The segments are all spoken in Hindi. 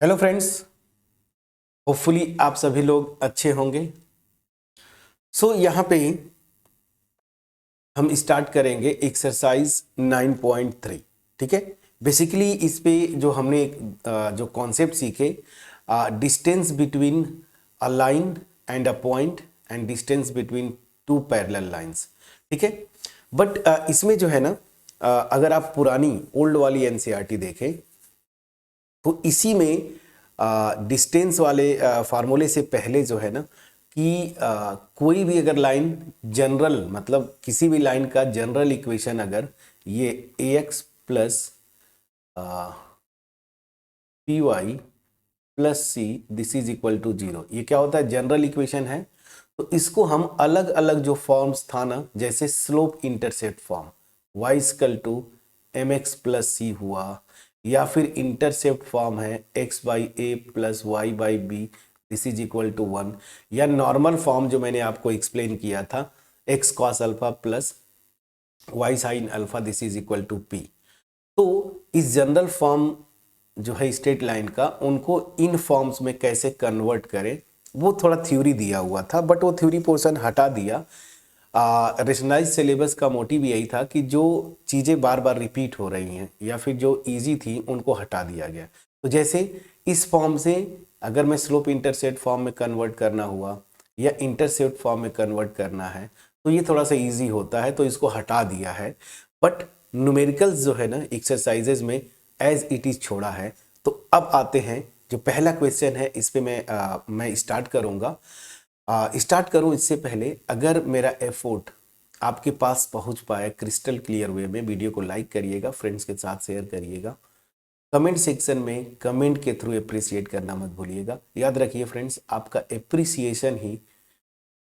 हेलो फ्रेंड्स, होपफुली आप सभी लोग अच्छे होंगे। यहाँ पे हम स्टार्ट करेंगे एक्सरसाइज 9.3। ठीक है। बेसिकली इस पे जो हमने जो कॉन्सेप्ट सीखे, distance between a line and a point and distance between two parallel lines. ठीक है। बट इसमें जो है ना, अगर आप पुरानी ओल्ड वाली एनसीईआरटी देखें तो इसी में डिस्टेंस वाले फार्मूले से पहले जो है ना कि कोई भी अगर लाइन जनरल, मतलब किसी भी लाइन का जनरल इक्वेशन अगर ये ax plus P Y plus C this is equal to 0, ये क्या होता है? जनरल इक्वेशन है। तो इसको हम अलग अलग जो फॉर्म्स था ना, जैसे slope intercept form y equal to m x plus c हुआ, या फिर इंटरसेप्ट फॉर्म है x by A plus y by B this is equal to 1, या नॉर्मल फॉर्म जो मैंने आपको एक्सप्लेन किया था x cos alpha plus Y sine alpha this is equal to P. तो इस जनरल फॉर्म जो है स्ट्रेट लाइन का, उनको इन फॉर्म्स में कैसे कन्वर्ट करें वो थोड़ा थ्योरी दिया हुआ था, बट वो थ्योरी पोर्शन हटा दिया। रेशनलाइज सिलेबस का मोटिव यही था कि जो चीज़ें बार बार रिपीट हो रही हैं या फिर जो इजी थी उनको हटा दिया गया। तो जैसे इस फॉर्म से अगर मैं स्लोप इंटरसेप्ट फॉर्म में कन्वर्ट करना हुआ या इंटरसेप्ट फॉर्म में कन्वर्ट करना है तो ये थोड़ा सा इजी होता है, तो इसको हटा दिया है। बट न्यूमेरिकल्स जो है ना एक्सरसाइजेज में एज इट इज़ छोड़ा है। तो अब आते हैं जो पहला क्वेश्चन है, इस पे मैं स्टार्ट करूँगा। स्टार्ट करूं इससे पहले अगर मेरा एफर्ट आपके पास पहुंच पाए क्रिस्टल क्लियर वे में, वीडियो को लाइक करिएगा, फ्रेंड्स के साथ शेयर करिएगा, कमेंट सेक्शन में कमेंट के थ्रू अप्रिशिएट करना मत भूलिएगा। याद रखिए फ्रेंड्स, आपका अप्रिसिएशन ही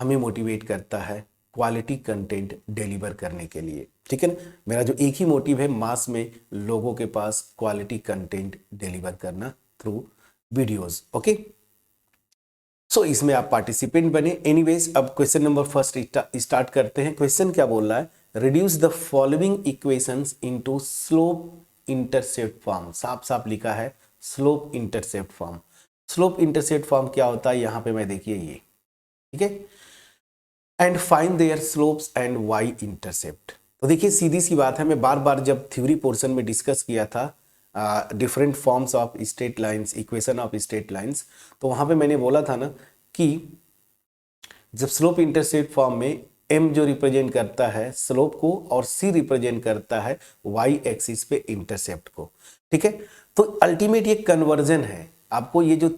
हमें मोटिवेट करता है क्वालिटी कंटेंट डिलीवर करने के लिए। ठीक है ना? मेरा जो एक ही मोटिव है, मास में लोगों के पास क्वालिटी कंटेंट डिलीवर करना थ्रू वीडियोस। ओके, इसमें आप पार्टिसिपेंट बने। एनीवेज, अब क्वेश्चन नंबर फर्स्ट स्टार्ट करते हैं। क्वेश्चन क्या बोल रहा है? Reduce the following equations into slope intercept form. साफ साफ लिखा है slope intercept form. Slope intercept form क्या होता है? यहां पे मैं देखिए ये, ठीक है, and find their slopes and Y intercept. तो देखिए सीधी सी बात है, मैं बार बार जब थ्योरी पोर्शन में डिस्कस किया था different forms of straight lines, equation of straight lines, तो वहां पे मैंने बोला था ना कि जब स्लोप इंटरसेप्ट फॉर्म में m जो रिप्रेजेंट करता है स्लोप को और c रिप्रेजेंट करता है y एक्सिस पे इंटरसेप्ट को। ठीक है, तो अल्टीमेट ये कन्वर्जन है। आपको ये जो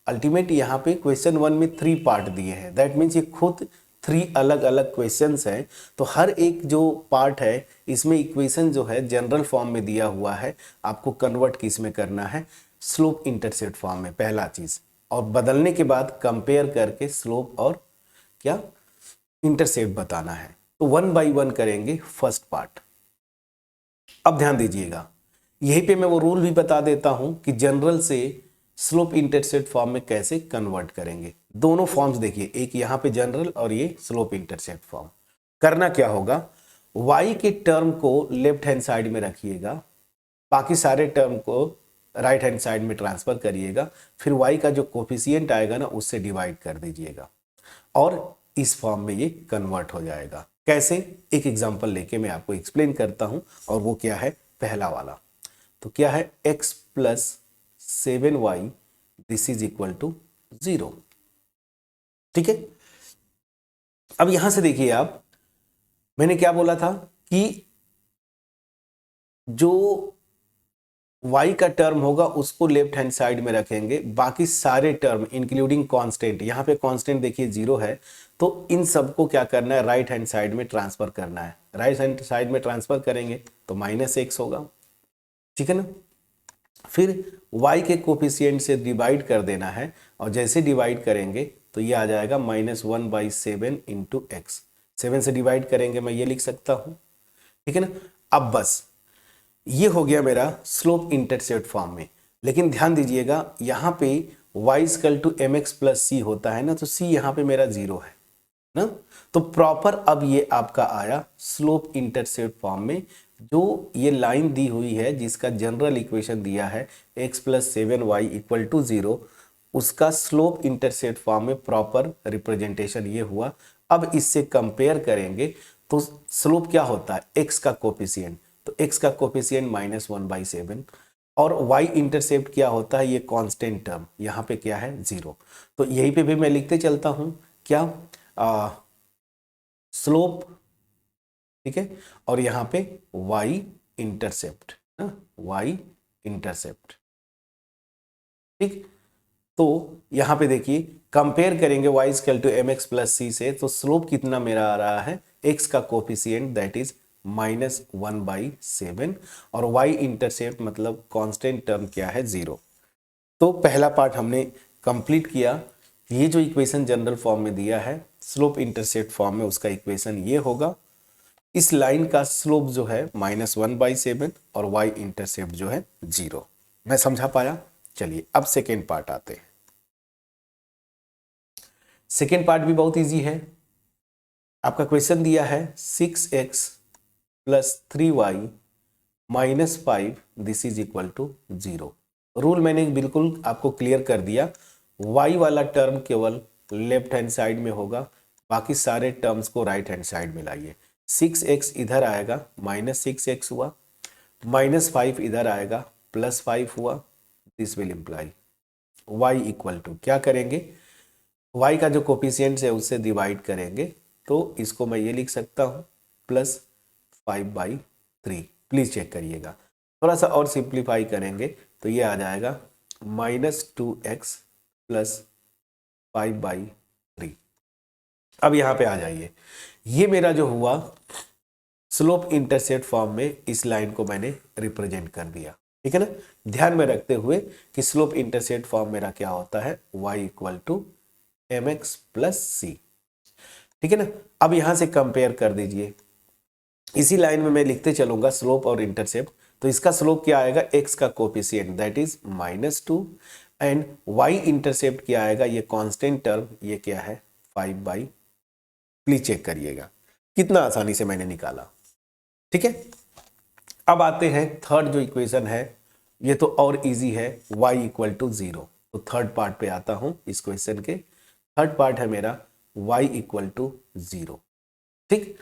अल्टीमेट यहाँ पे क्वेश्चन 1 में 3 पार्ट दिए हैं, दैट मीन्स ये खुद 3 अलग अलग क्वेश्चंस हैं। तो हर एक जो पार्ट है इसमें इक्वेशन जो है जनरल फॉर्म में दिया हुआ है, आपको कन्वर्ट किस में करना है? स्लोप इंटरसेप्ट फॉर्म में, पहला चीज। और बदलने के बाद कंपेयर करके स्लोप और क्या इंटरसेप्ट बताना है। तो 1 बाई 1 करेंगे फर्स्ट पार्ट। अब ध्यान दीजिएगा, यहीं पे मैं वो रूल भी बता देता हूं कि जनरल से स्लोप इंटरसेप्ट फॉर्म में कैसे कन्वर्ट करेंगे। दोनों फॉर्म्स देखिए, एक यहां पे जनरल और ये स्लोप इंटरसेप्ट फॉर्म। करना क्या होगा? y के टर्म को लेफ्ट हैंड साइड में रखिएगा, बाकी सारे टर्म को राइट हैंड साइड में ट्रांसफर करिएगा, फिर y का जो कोफिशिएंट आएगा ना उससे डिवाइड कर दीजिएगा और इस फॉर्म में ये कन्वर्ट हो जाएगा। कैसे? एक एग्जांपल लेके मैं आपको एक्सप्लेन करता हूं, और वो क्या है? पहला वाला तो क्या है? x plus 7y this is equal to 0। ठीक है, अब यहां से देखिए आप, मैंने क्या बोला था कि जो y का टर्म होगा उसको लेफ्ट हैंड साइड में रखेंगे, बाकी सारे टर्म इंक्लूडिंग कांस्टेंट, यहां पे कांस्टेंट देखिए 0 है, तो इन सबको क्या करना है? राइट हैंड साइड में ट्रांसफर करना है। राइट हैंड साइड में ट्रांसफर करेंगे तो -x होगा। ठीक है ना? फिर y के कोफिशिएंट से डिवाइड कर देना है, और जैसे डिवाइड करेंगे तो ये आ जाएगा -1/7 इंटू एक्स। 7 से डिवाइड करेंगे, मैं ये लिख सकता हूं। ठीक है ना? अब बस ये हो गया मेरा स्लोप इंटरसेप्ट फॉर्म में। लेकिन ध्यान दीजिएगा, यहां पे y equal to m x plus c होता है ना, तो c यहां पे मेरा 0 है ना। तो प्रॉपर अब ये आपका आया स्लोप इंटरसेप्ट फॉर्म में, जो ये लाइन दी हुई है जिसका जनरल इक्वेशन दिया है x plus 7y equal to 0, उसका स्लोप इंटरसेप्ट फॉर्म में प्रॉपर रिप्रेजेंटेशन ये हुआ। अब इससे कंपेयर करेंगे तो स्लोप क्या होता है, x का कोफिशिएंट, तो x का कोफिशिएंट -1/7 और y इंटरसेप्ट क्या होता है, ये कांस्टेंट टर्म, यहाँ पे क्या है 0। तो यहीं पे भी मैं लिखते चलता हूँ क्या, स्लोप, ठीक है, और यहाँ पे y इंटरसेप्ट ना, y इंटरसेप्ट, ठीक। तो यहाँ पे देखिए कंपेयर करेंगे y equal to mx plus c से, तो स्लोप कितना मेरा आ रहा है, x का कोफिशिएंट दैट इज -1/7 और y इंटरसेप्ट मतलब कांस्टेंट टर्म क्या है 0। तो पहला पार्ट हमने कंप्लीट किया। ये जो इक्वेशन जनरल फॉर्म में दिया है स्लोप इंटरसेप्ट फॉर्म में, उसका इक्वेशन ये होगा, इस लाइन का स्लोप जो है -1/7 और y इंटरसेप्ट जो है 0। मैं समझा पाया। चलिए अब सेकेंड पार्ट आते हैं। सेकेंड पार्ट भी बहुत इजी है। आपका क्वेश्चन दिया है 6x plus 3y minus 5 this is equal to 0। Rule मैंने बिल्कुल आपको क्लियर कर दिया, y वाला टर्म केवल लेफ्ट हैंड साइड में होगा, बाकी सारे टर्म्स को राइट हैंड साइड में लाइए। 6x इधर आएगा -6x हुआ, -5 इधर आएगा +5 हुआ, this will imply y equal to क्या करेंगे, y का जो कोफिशिएंट है उससे डिवाइड करेंगे, तो इसको मैं ये लिख सकता हूँ +5/3। प्लीज चेक करिएगा, थोड़ा सा और सिंप्लीफाई करेंगे तो ये आ जाएगा -2x प्लस 5/3। अब यहाँ पे आ जाइए, ये मेरा जो हुआ स्लोप इंटरसेप्ट फॉर्म में इस लाइन को मैंने रिप्रेजेंट कर दिया, ठीक है ना। ध्यान में रखते हुए कि स्लोप इंटरसेप्ट फॉर्म मेरा क्या होता है, y equal to mx plus c, ठीक है ना। अब यहां से कंपेयर कर दीजिए, इसी लाइन में मैं लिखते चलूंगा स्लोप और इंटरसेप्ट। तो इसका स्लोप क्या आएगा, x का coefficient that is -2 and y intercept क्या आएगा, ये कांस्टेंट टर्म, ये क्या है 5/, प्लीज चेक करिएगा कितना आसानी से मैंने निकाला, ठीक है। अब आते हैं थर्ड जो इक्वेशन है, ये तो और इजी है, y इक्वल टू 0। तो थर्ड पार्ट पे आता हूं, इस क्वेश्चन के थर्ड पार्ट है मेरा y इक्वल टू 0, ठीक।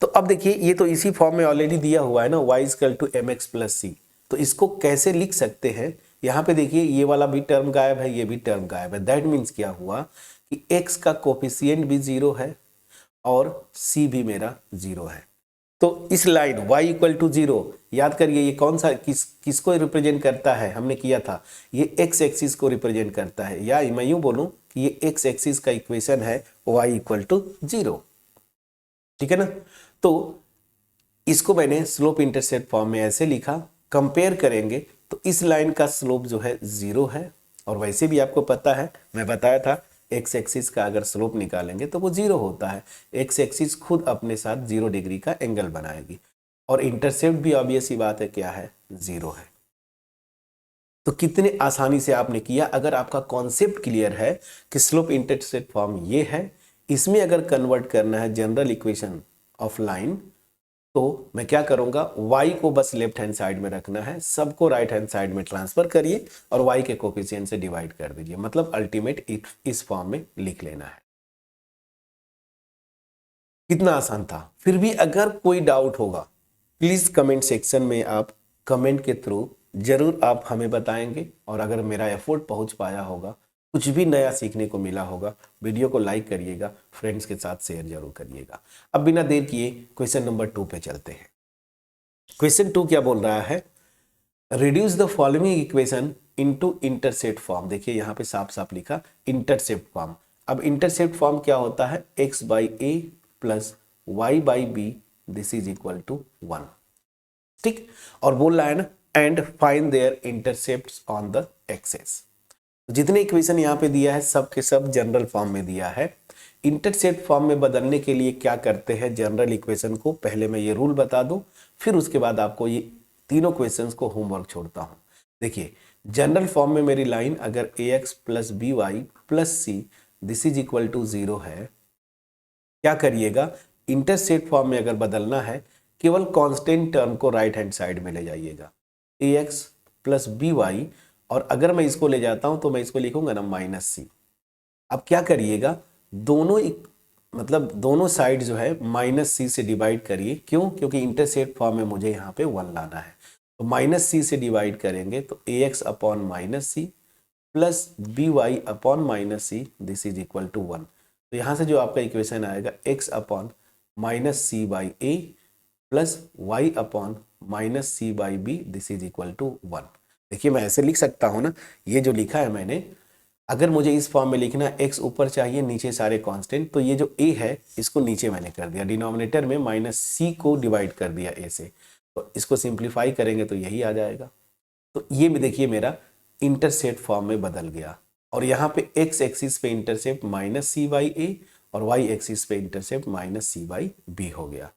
तो अब देखिए ये तो इसी फॉर्म में ऑलरेडी दिया हुआ है ना, y equal to mx plus c. तो इसको कैसे लिख सकते हैं, यहाँ पे देखिए ये वाला भी टर्म गायब है, ये भी टर्म गायब है। दैट मीन्स क्या हुआ कि x का कोफिशिएंट भी 0 है और c भी मेरा 0 है। तो इस लाइन y इक्वल टू 0 याद करिए, ये कौन सा किसको रिप्रेजेंट करता है, हमने किया था ये x एक्सिस को रिप्रेजेंट करता है, या मैं यूं बोलूं कि ये x एक्सिस का इक्वेशन है y इक्वल टू 0, ठीक है ना। तो इसको मैंने स्लोप इंटरसेप्ट फॉर्म में ऐसे लिखा, कंपेयर करेंगे तो इस लाइन का स्लोप जो है 0 है, और वैसे भी आपको पता है, मैं बताया था एक्स एक्सिस का अगर स्लोप निकालेंगे तो वो 0 होता है। एक्स एक्सिस खुद अपने साथ 0 डिग्री का एंगल बनाएगी, और इंटरसेप्ट भी ऑब्वियस ही बात है क्या है, 0 है। तो कितने आसानी से आपने किया। अगर आपका कॉन्सेप्ट क्लियर है कि स्लोप इंटरसेप्ट फॉर्म ये है, इसमें अगर कन्वर्ट करना है जनरल इक्वेशन ऑफ लाइन, तो मैं क्या करूंगा, y को बस लेफ्ट हैंड साइड में रखना है, सबको राइट हैंड साइड में ट्रांसफर करिए और y के कोफिशिएंट से डिवाइड कर दीजिए, मतलब अल्टीमेट इस फॉर्म में लिख लेना है। कितना आसान था। फिर भी अगर कोई डाउट होगा प्लीज कमेंट सेक्शन में आप कमेंट के थ्रू जरूर आप हमें बताएंगे, और अगर मेरा एफर्ट पहुंच पाया होगा, कुछ भी नया सीखने को मिला होगा, वीडियो को लाइक करिएगा, फ्रेंड्स के साथ शेयर जरूर करिएगा। अब बिना देर किए क्वेश्चन नंबर 2 पे चलते हैं। क्वेश्चन 2 क्या बोल रहा है, reduce the following equation into intercept form. देखिए यहाँ पे साफ साफ लिखा इंटरसेप्ट फॉर्म। अब इंटरसेप्ट फॉर्म क्या होता है, x/a plus y/b this is equal to 1, ठीक। और बोल रहा है ना, and find their intercepts on the axes. जितने इक्वेशन यहाँ पे दिया है सब के सब जनरल फॉर्म में दिया है। इंटरसेप्ट फॉर्म में बदलने के लिए क्या करते हैं, जनरल इक्वेशन को पहले मैं ये रूल बता दूं, फिर उसके बाद आपको ये तीनों क्वेश्चंस को होमवर्क छोड़ता हूं। देखिए जनरल फॉर्म में मेरी लाइन अगर ax plus B Y plus C this is equal to 0 है, क्या करिएगा, इंटरसेप्ट फॉर्म में अगर बदलना है केवल कांस्टेंट टर्म को राइट हैंड साइड में ले जाइएगा, ax प्लस बी वाई, और अगर मैं इसको ले जाता हूं तो मैं इसको लिखूंगा ना माइनस सी। अब क्या करिएगा, दोनों मतलब दोनों साइड जो है माइनस सी से डिवाइड करिए। क्यों? क्योंकि इंटरसेप्ट फॉर्म में मुझे यहाँ पे 1 लाना है। तो माइनस सी से डिवाइड करेंगे तो ax upon minus C plus B Y upon minus C, this is equal to 1। तो यहाँ से जो आपका इक्वेशन आएगा x upon minus C by A plus Y upon minus C by B, this is equal to 1। देखिए मैं ऐसे लिख सकता हूँ ना, ये जो लिखा है मैंने, अगर मुझे इस फॉर्म में लिखना है x ऊपर चाहिए नीचे सारे कांस्टेंट, तो ये जो a है इसको नीचे मैंने कर दिया, डिनोमिनेटर में माइनस सी को डिवाइड कर दिया a से, तो इसको सिंप्लीफाई करेंगे तो यही आ जाएगा। तो ये देखिए मेरा इंटरसेप्ट फॉर्म में बदल गया, और यहाँ पे x एक्सिस पे intercept minus C by A और y एक्सिस पे intercept minus C by B हो गया।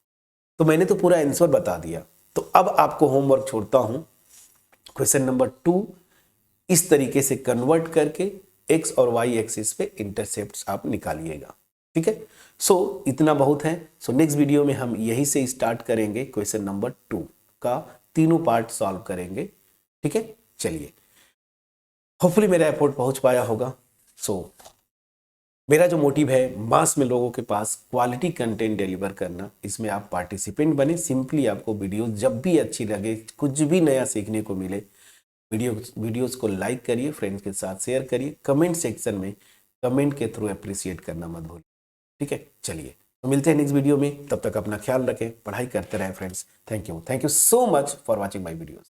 तो मैंने तो पूरा आंसर बता दिया। तो अब आपको होमवर्क छोड़ता हूं, क्वेश्चन नंबर 2 इस तरीके से कन्वर्ट करके x और y एक्सिस पे इंटरसेप्ट्स आप निकालिएगा। ठीक है, सो इतना बहुत है। सो नेक्स्ट वीडियो में हम यही से स्टार्ट करेंगे, क्वेश्चन नंबर 2 का तीनों पार्ट सॉल्व करेंगे। ठीक है, चलिए, होपफुली मेरा एफर्ट पहुंच पाया होगा। सो मेरा जो मोटिव है मास में लोगों के पास क्वालिटी कंटेंट डिलीवर करना, इसमें आप पार्टिसिपेंट बने। सिंपली आपको वीडियोस जब भी अच्छी लगे, कुछ भी नया सीखने को मिले, वीडियोस को लाइक करिए, फ्रेंड्स के साथ शेयर करिए, कमेंट सेक्शन में कमेंट के थ्रू अप्रिशिएट करना मत भूलिए। ठीक है, चलिए तो मिलते हैं नेक्स्ट वीडियो में, तब तक अपना ख्याल रखें, पढ़ाई करते रहें friends. Thank you so much for watching my videos.